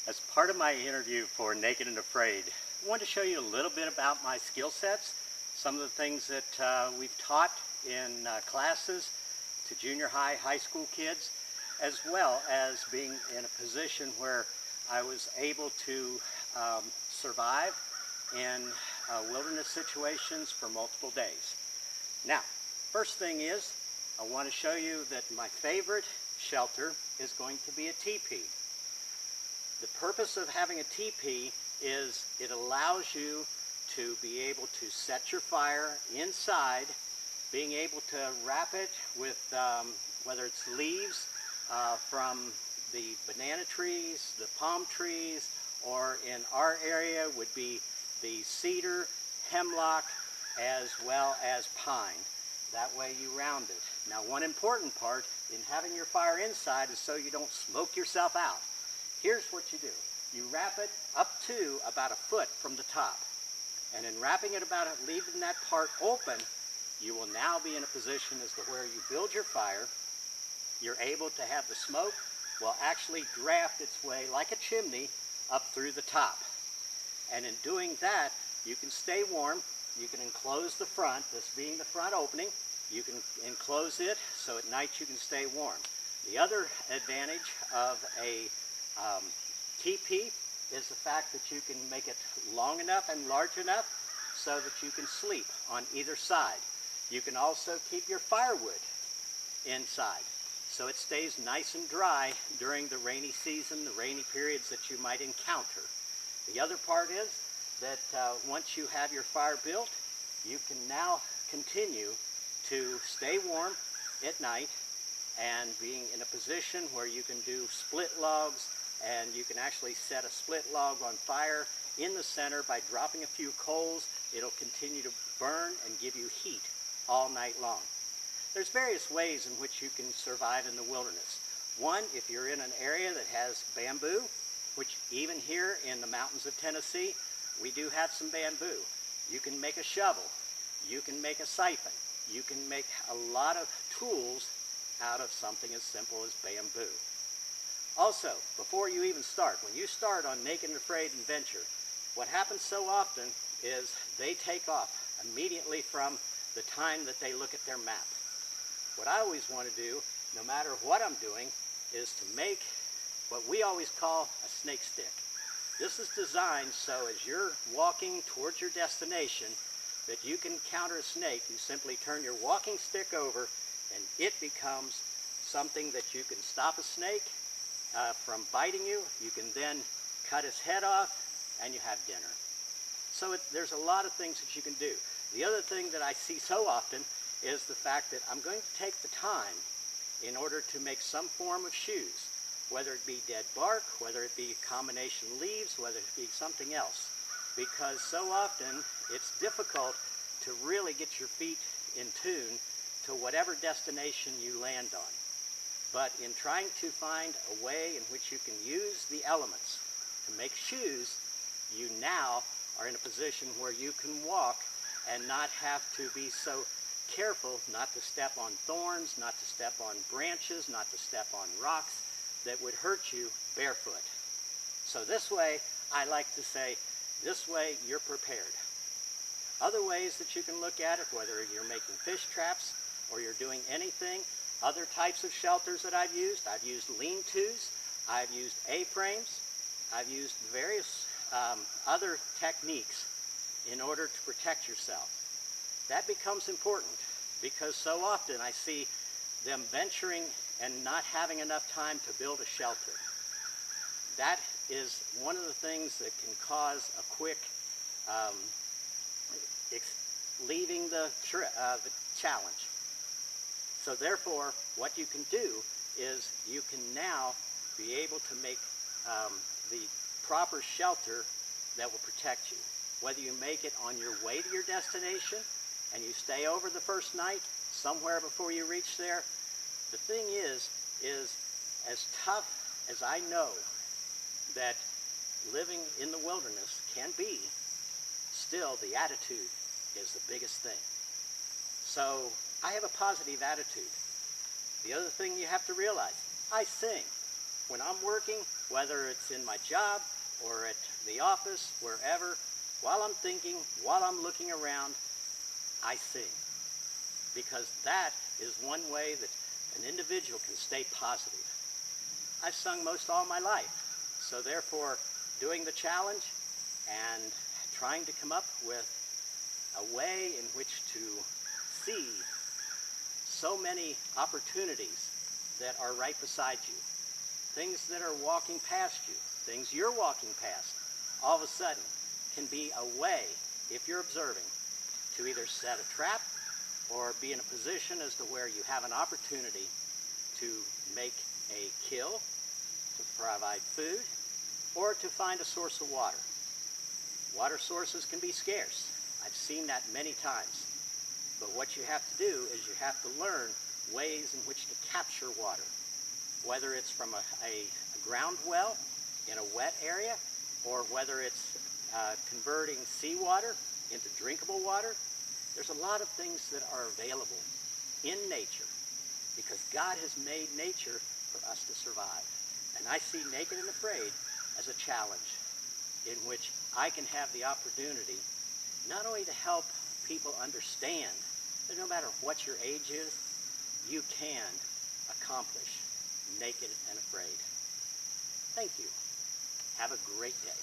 As part of my interview for Naked and Afraid, I wanted to show you a little bit about my skill sets, some of the things that we've taught in classes to junior high, high school kids, as well as being in a position where I was able to survive in wilderness situations for multiple days. Now, first thing is, I want to show you that my favorite shelter is going to be a teepee. The purpose of having a teepee is it allows you to be able to set your fire inside, being able to wrap it with whether it's leaves from the banana trees, the palm trees, or in our area would be the cedar, hemlock, as well as pine. That way you round it. Now, one important part in having your fire inside is so you don't smoke yourself out. Here's what you do. You wrap it up to about a foot from the top. And in wrapping it leaving that part open, you will now be in a position as to where you build your fire. You're able to have the smoke will actually draft its way like a chimney up through the top. And in doing that, you can stay warm. You can enclose the front, this being the front opening. You can enclose it so at night you can stay warm. The other advantage of a teepee is the fact that you can make it long enough and large enough so that you can sleep on either side. You can also keep your firewood inside so it stays nice and dry during the rainy season, the rainy periods that you might encounter. The other part is that once you have your fire built, you can now continue to stay warm at night and being in a position where you can do split logs, and you can actually set a split log on fire in the center by dropping a few coals. It'll continue to burn and give you heat all night long. There's various ways in which you can survive in the wilderness. One, if you're in an area that has bamboo, which even here in the mountains of Tennessee, we do have some bamboo. You can make a shovel. You can make a siphon. You can make a lot of tools out of something as simple as bamboo. Also, before you even start, when you start on Naked and Afraid Adventure, what happens so often is they take off immediately from the time that they look at their map. What I always want to do, no matter what I'm doing, is to make what we always call a snake stick. This is designed so as you're walking towards your destination that you can counter a snake. You simply turn your walking stick over and it becomes something that you can stop a snake from biting you. You can then cut his head off and you have dinner. So there's a lot of things that you can do. The other thing that I see so often is the fact that I'm going to take the time in order to make some form of shoes, whether it be dead bark, whether it be a combination leaves, whether it be something else. Because so often it's difficult to really get your feet in tune to whatever destination you land on. But in trying to find a way in which you can use the elements to make shoes, you now are in a position where you can walk and not have to be so careful not to step on thorns, not to step on branches, not to step on rocks that would hurt you barefoot. So this way, I like to say, this way you're prepared. Other ways that you can look at it, whether you're making fish traps or you're doing anything, other types of shelters that I've used lean-tos, I've used A-frames, I've used various other techniques in order to protect yourself. That becomes important because so often I see them venturing and not having enough time to build a shelter. That is one of the things that can cause a quick leaving the challenge. So therefore, what you can do is you can now be able to make the proper shelter that will protect you. Whether you make it on your way to your destination and you stay over the first night somewhere before you reach there, the thing is as tough as I know that living in the wilderness can be, still the attitude is the biggest thing. So I have a positive attitude. The other thing you have to realize, I sing. When I'm working, whether it's in my job or at the office, wherever. While I'm thinking, while I'm looking around, I sing. Because that is one way that an individual can stay positive. I've sung most all my life, so therefore doing the challenge and trying to come up with a way in which to see so many opportunities that are right beside you, things that are walking past you, things you're walking past, all of a sudden can be a way, if you're observing, to either set a trap or be in a position as to where you have an opportunity to make a kill, to provide food, or to find a source of water. Water sources can be scarce. I've seen that many times. But what you have to do is you have to learn ways in which to capture water, whether it's from a ground well in a wet area, or whether it's converting seawater into drinkable water. There's a lot of things that are available in nature because God has made nature for us to survive. And I see Naked and Afraid as a challenge in which I can have the opportunity not only to help people understand that no matter what your age is, you can accomplish Naked and Afraid. Thank you. Have a great day.